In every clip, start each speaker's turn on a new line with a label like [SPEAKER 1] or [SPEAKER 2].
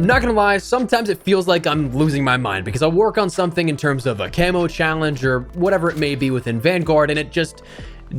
[SPEAKER 1] I'm not gonna lie, sometimes it feels like I'm losing my mind because I'll work on something in terms of a camo challenge or whatever it may be within Vanguard and it just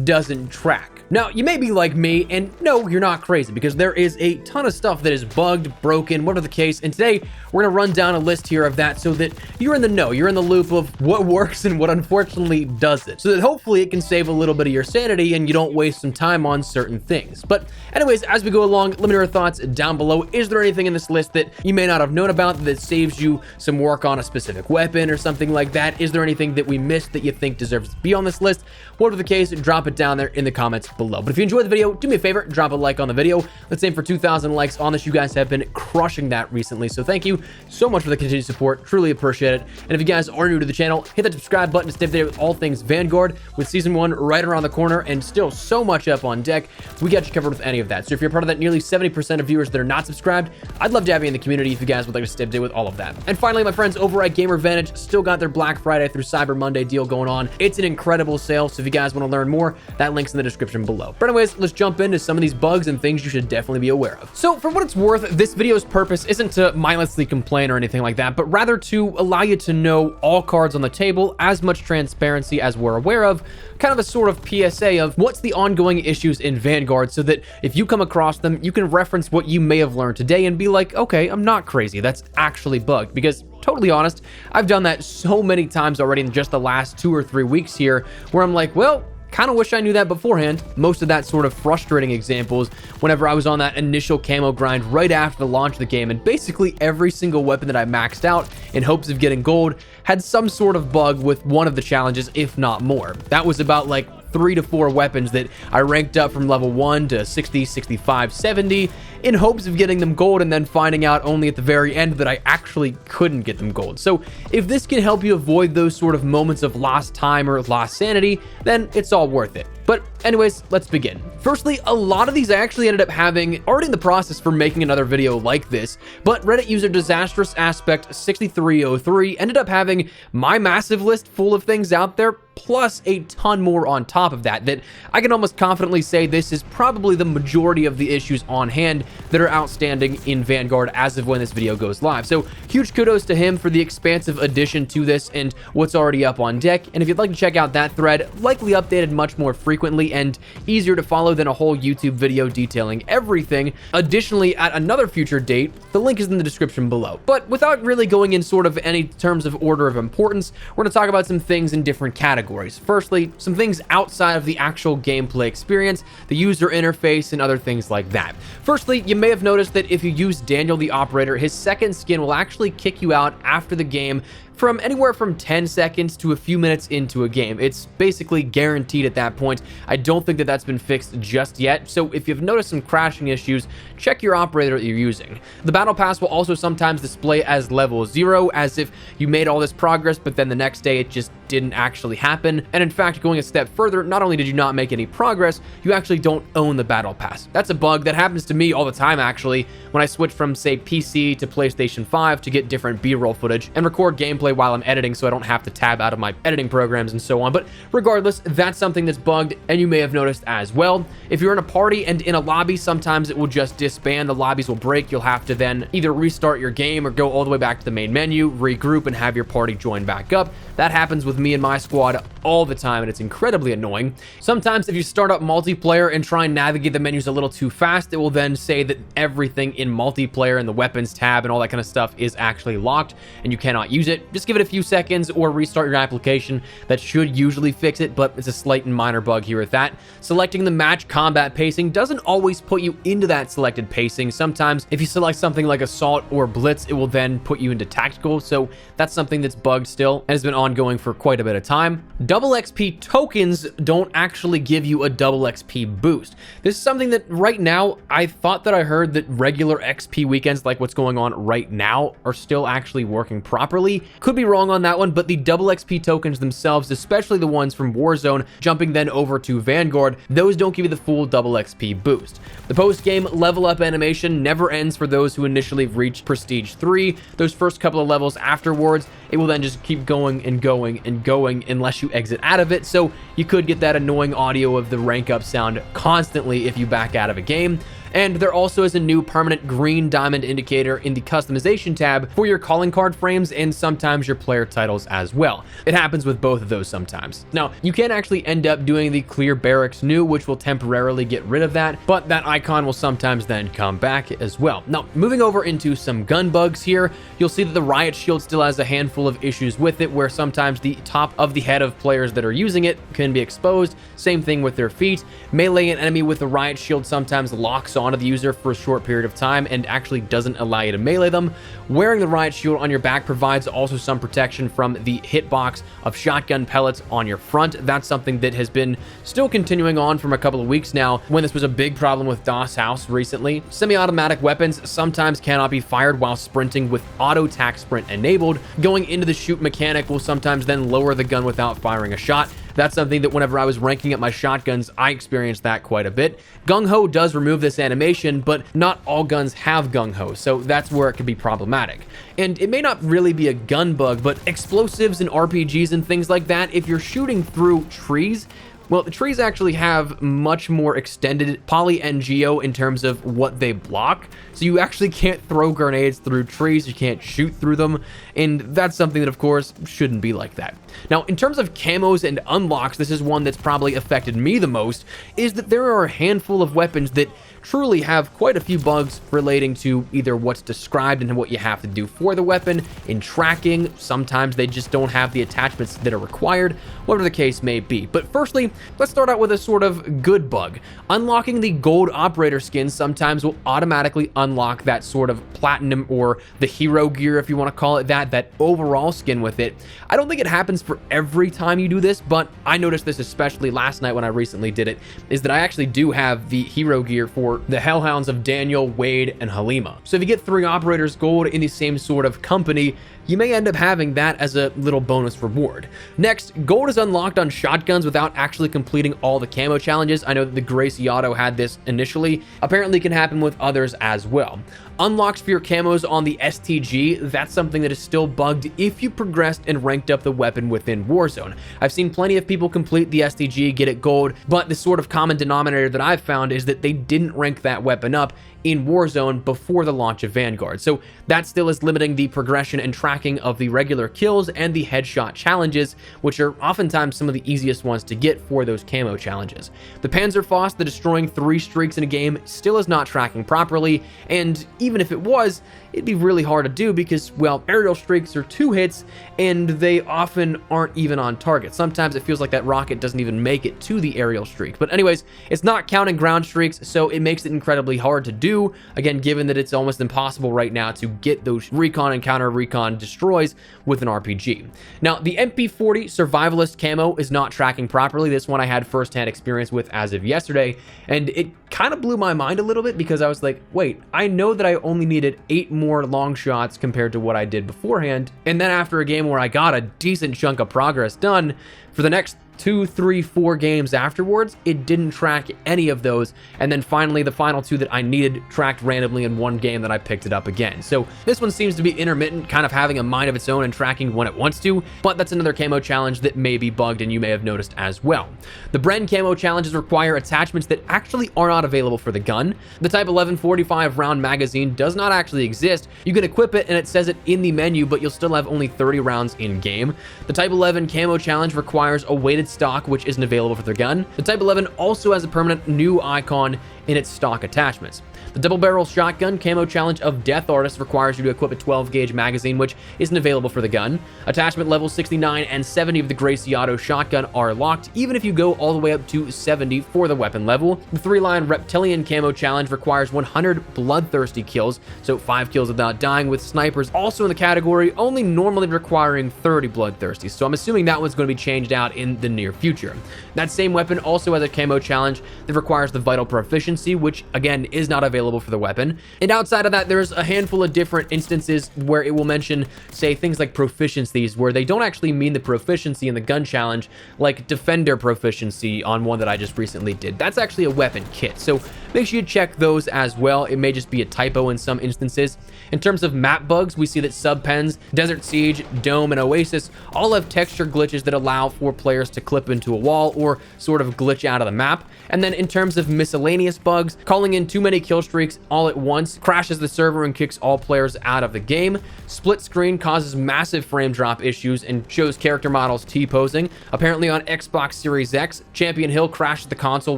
[SPEAKER 1] doesn't track. Now, you may be like me, and no, you're not crazy, because there is a ton of stuff that is bugged, broken, whatever the case, and today we're gonna run down a list here of that so that you're in the know, you're in the loop of what works and what unfortunately doesn't, so that hopefully it can save a little bit of your sanity and you don't waste some time on certain things. But anyways, as we go along, let me know your thoughts down below. Is there anything in this list that you may not have known about that saves you some work on a specific weapon or something like that? Is there anything that we missed that you think deserves to be on this list? Whatever the case, drop it down there in the comments below. But if you enjoyed the video, do me a favor, drop a like on the video. Let's aim for 2,000 likes on this. You guys have been crushing that recently, so thank you so much for the continued support. Truly appreciate it. And if you guys are new to the channel, hit that subscribe button to stay updated with all things Vanguard, with season 1 right around the corner and still so much up on deck. We got you covered with any of that. So if you're part of that nearly 70% of viewers that are not subscribed, I'd love to have you in the community if you guys would like to stay updated with all of that. And finally, my friends over at Gamer Advantage still got their Black Friday through Cyber Monday deal going on. It's an incredible sale, so if you guys want to learn more, that link's in the description below. But anyways, let's jump into some of these bugs and things you should definitely be aware of. So for what it's worth, this video's purpose isn't to mindlessly complain or anything like that, but rather to allow you to know all cards on the table, as much transparency as we're aware of, kind of a sort of PSA of what's the ongoing issues in Vanguard, so that if you come across them, you can reference what you may have learned today and be like, okay, I'm not crazy, that's actually bugged. Because totally honest, I've done that so many times already in just the last 2 or 3 weeks here, where I'm like, well, kind of wish I knew that beforehand. Most of that sort of frustrating examples whenever I was on that initial camo grind right after the launch of the game, and basically every single weapon that I maxed out in hopes of getting gold had some sort of bug with one of the challenges, if not more. That was about like 3 to 4 weapons that I ranked up from level 1 to 60, 65, 70 in hopes of getting them gold, and then finding out only at the very end that I actually couldn't get them gold. So if this can help you avoid those sort of moments of lost time or lost sanity, then it's all worth it. But anyways, let's begin. Firstly, a lot of these I actually ended up having already in the process for making another video like this, but Reddit user Disastrous Aspect 6303 ended up having my massive list full of things out there, plus a ton more on top of that I can almost confidently say this is probably the majority of the issues on hand that are outstanding in Vanguard as of when this video goes live. So huge kudos to him for the expansive addition to this and what's already up on deck. And if you'd like to check out that thread, likely updated much more frequently and easier to follow than a whole YouTube video detailing everything, additionally at another future date, the link is in the description below. But without really going in sort of any terms of order of importance, we're going to talk about some things in different categories. Firstly, some things outside of the actual gameplay experience, the user interface, and other things like that. Firstly, you may have noticed that if you use Daniel the Operator, his second skin will actually kick you out after the game from anywhere from 10 seconds to a few minutes into a game. It's basically guaranteed at that point. I don't think that that's been fixed just yet, so if you've noticed some crashing issues, check your operator that you're using. The battle pass will also sometimes display as level 0, as if you made all this progress, but then the next day it just didn't actually happen. And in fact, going a step further, not only did you not make any progress, you actually don't own the battle pass. That's a bug that happens to me all the time, actually, when I switch from, say, PC to PlayStation 5 to get different B-roll footage and record gameplay while I'm editing, so I don't have to tab out of my editing programs and so on. But regardless, that's something that's bugged, and you may have noticed as well. If you're in a party and in a lobby, sometimes it will just disband. The lobbies will break. You'll have to then either restart your game or go all the way back to the main menu, regroup, and have your party join back up. That happens with me and my squad all the time, and it's incredibly annoying. Sometimes if you start up multiplayer and try and navigate the menus a little too fast, it will then say that everything in multiplayer and the weapons tab and all that kind of stuff is actually locked and you cannot use it. Just give it a few seconds or restart your application. That should usually fix it, but it's a slight and minor bug here with that. Selecting the match combat pacing doesn't always put you into that selected pacing. Sometimes if you select something like assault or blitz, it will then put you into tactical, so that's something that's bugged still and has been ongoing for quite a bit of time. Double XP tokens don't actually give you a double XP boost. This is something that right now, I thought that I heard that regular XP weekends like what's going on right now are still actually working properly. Could be wrong on that one, but the double XP tokens themselves, especially the ones from Warzone, jumping then over to Vanguard, those don't give you the full double XP boost. The post-game level up animation never ends for those who initially reach Prestige 3. Those first couple of levels afterwards, it will then just keep going and going and going unless you exit out of it, so you could get that annoying audio of the rank up sound constantly if you back out of a game. And there also is a new permanent green diamond indicator in the customization tab for your calling card frames and sometimes your player titles as well. It happens with both of those sometimes. Now, you can actually end up doing the clear barracks new, which will temporarily get rid of that, but that icon will sometimes then come back as well. Now, moving over into some gun bugs here, you'll see that the riot shield still has a handful of issues with it, where sometimes the top of the head of players that are using it can be exposed. Same thing with their feet. Melee an enemy with the riot shield sometimes locks onto the user for a short period of time and actually doesn't allow you to melee them. Wearing the riot shield on your back provides also some protection from the hitbox of shotgun pellets on your front. That's something that has been still continuing on from a couple of weeks now, when this was a big problem with DOS House recently. Semi-automatic weapons sometimes cannot be fired while sprinting with auto tac sprint enabled. Going into the shoot mechanic will sometimes then lower the gun without firing a shot. That's something that whenever I was ranking up my shotguns, I experienced that quite a bit. Gung Ho does remove this animation, but not all guns have Gung Ho, so that's where it could be problematic. And it may not really be a gun bug, but explosives and RPGs and things like that, if you're shooting through trees, well, the trees actually have much more extended poly-NGO in terms of what they block, so you actually can't throw grenades through trees, you can't shoot through them, and that's something that, of course, shouldn't be like that. Now, in terms of camos and unlocks, this is one that's probably affected me the most, is that there are a handful of weapons that truly have quite a few bugs relating to either what's described and what you have to do for the weapon, in tracking, sometimes they just don't have the attachments that are required, whatever the case may be. But firstly, let's start out with a sort of good bug. Unlocking the gold operator skin sometimes will automatically unlock that sort of platinum, or the hero gear if you want to call it that overall skin with it. I don't think it happens for every time you do this, but I noticed this especially last night when I recently did it, is that I actually do have the hero gear for the Hellhounds of Daniel, Wade, and Halima. So if you get 3 operators gold in the same sort of company, you may end up having that as a little bonus reward. Next, gold is unlocked on shotguns without actually completing all the camo challenges. I know that the Gracie Auto had this initially. Apparently it can happen with others as well. Unlocks for your camos on the STG, that's something that is still bugged if you progressed and ranked up the weapon within Warzone. I've seen plenty of people complete the STG, get it gold, but the sort of common denominator that I've found is that they didn't rank that weapon up in Warzone before the launch of Vanguard. So that still is limiting the progression and tracking of the regular kills and the headshot challenges, which are oftentimes some of the easiest ones to get for those camo challenges. The Panzerfaust, the destroying 3 streaks in a game, still is not tracking properly, and even if it was, it'd be really hard to do because, well, aerial streaks are 2 hits and they often aren't even on target. Sometimes it feels like that rocket doesn't even make it to the aerial streak. But anyways, it's not counting ground streaks, so it makes it incredibly hard to do. Again, given that it's almost impossible right now to get those recon and counter recon destroys with an RPG. Now, the MP40 survivalist camo is not tracking properly. This one I had firsthand experience with as of yesterday, and it kind of blew my mind a little bit because I was like, wait, I know that I only needed 8 more long shots compared to what I did beforehand, and then after a game where I got a decent chunk of progress done, for the next 2, 3, 4 games afterwards, it didn't track any of those, and then finally the final 2 that I needed tracked randomly in one game that I picked it up again. So this one seems to be intermittent, kind of having a mind of its own and tracking when it wants to, but that's another camo challenge that may be bugged and you may have noticed as well. The Bren camo challenges require attachments that actually are not available for the gun. The Type 11 45 round magazine does not actually exist. You can equip it and it says it in the menu, but you'll still have only 30 rounds in game. The Type 11 camo challenge requires a weighted stock, which isn't available for the gun. The Type 11 also has a permanent new icon in its stock attachments. The double barrel shotgun camo challenge of Death Artist requires you to equip a 12 gauge magazine, which isn't available for the gun. Attachment levels 69 and 70 of the Gracie Auto shotgun are locked, even if you go all the way up to 70 for the weapon level. The 3-line reptilian camo challenge requires 100 bloodthirsty kills, so 5 kills without dying, with snipers also in the category, only normally requiring 30 bloodthirsty. So I'm assuming that one's going to be changed out in the near future. That same weapon also has a camo challenge that requires the vital proficiency, which again is not available for the weapon. And outside of that, there's a handful of different instances where it will mention, say, things like proficiencies, where they don't actually mean the proficiency in the gun challenge, like defender proficiency on one that I just recently did. That's actually a weapon kit, so make sure you check those as well. It may just be a typo in some instances. In terms of map bugs, we see that Subpens, Desert Siege, Dome, and Oasis all have texture glitches that allow for players to clip into a wall or sort of glitch out of the map. And then in terms of miscellaneous bugs, calling in too many kill streaks all at once crashes the server and kicks all players out of the game. Split screen causes massive frame drop issues and shows character models T-posing. Apparently on Xbox Series X, Champion Hill crashes the console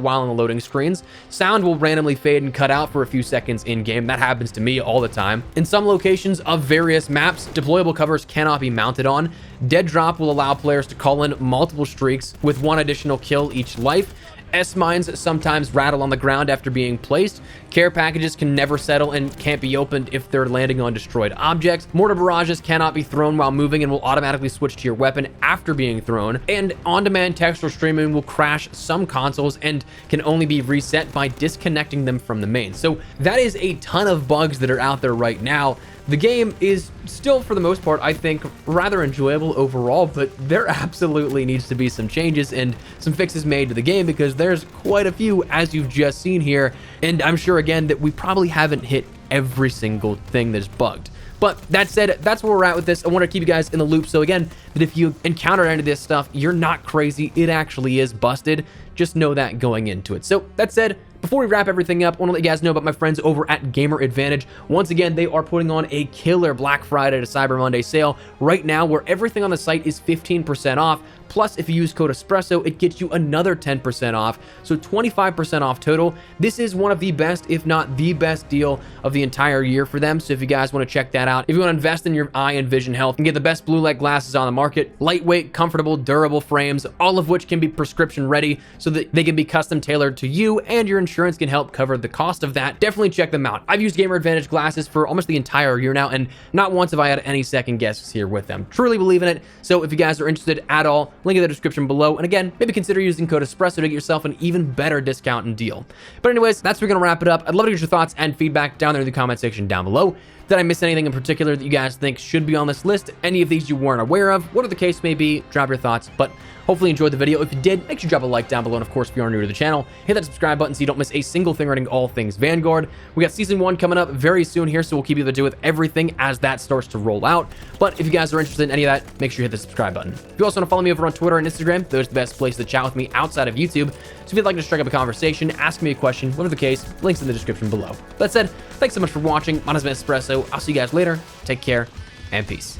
[SPEAKER 1] while in the loading screens. Sound will randomly fade and cut out for a few seconds in-game. That happens to me all the time. In some locations of various maps, deployable covers cannot be mounted on. Dead drop will allow players to call in multiple streaks with one additional kill each life. S-mines sometimes rattle on the ground after being placed. Care packages can never settle and can't be opened if they're landing on destroyed objects. Mortar barrages cannot be thrown while moving and will automatically switch to your weapon after being thrown. And on-demand textual streaming will crash some consoles and can only be reset by disconnecting them from the main. So that is a ton of bugs that are out there right now. The game is still, for the most part, I think, rather enjoyable overall, but there absolutely needs to be some changes and some fixes made to the game because there's quite a few, as you've just seen here. And I'm sure, again, that we probably haven't hit every single thing that's bugged. But that said, that's where we're at with this. I want to keep you guys in the loop. So again, that if you encounter any of this stuff, you're not crazy. It actually is busted. Just know that going into it. So that said, before we wrap everything up, I want to let you guys know about my friends over at Gamer Advantage. Once again, they are putting on a killer Black Friday to Cyber Monday sale right now where everything on the site is 15% off. Plus, if you use code Espresso, it gets you another 10% off, so 25% off total. This is one of the best, if not the best deal of the entire year for them, so if you guys want to check that out, if you want to invest in your eye and vision health and get the best blue light glasses on the market, lightweight, comfortable, durable frames, all of which can be prescription ready so that they can be custom tailored to you and your insurance can help cover the cost of that. Definitely check them out. I've used Gamer Advantage glasses for almost the entire year now, and not once have I had any second guesses here with them. Truly believe in it, so if you guys are interested at all, link in the description below. And again, maybe consider using code Espresso to get yourself an even better discount and deal. But anyways, that's where we're going to wrap it up. I'd love to get your thoughts and feedback down there in the comment section down below. Did I miss anything in particular that you guys think should be on this list? Any of these you weren't aware of? Whatever the case may be, drop your thoughts. But hopefully you enjoyed the video. If you did, make sure you drop a like down below. And of course, if you are new to the channel, hit that subscribe button so you don't miss a single thing regarding all things Vanguard. We got Season 1 coming up very soon here, so we'll keep you up to date with everything as that starts to roll out. But if you guys are interested in any of that, make sure you hit the subscribe button. If you also want to follow me over on Twitter and Instagram, those are the best places to chat with me outside of YouTube. So if you'd like to strike up a conversation, ask me a question, whatever the case, links in the description below. That said, thanks so much for watching. My name is Espresso. I'll see you guys later. Take care and peace.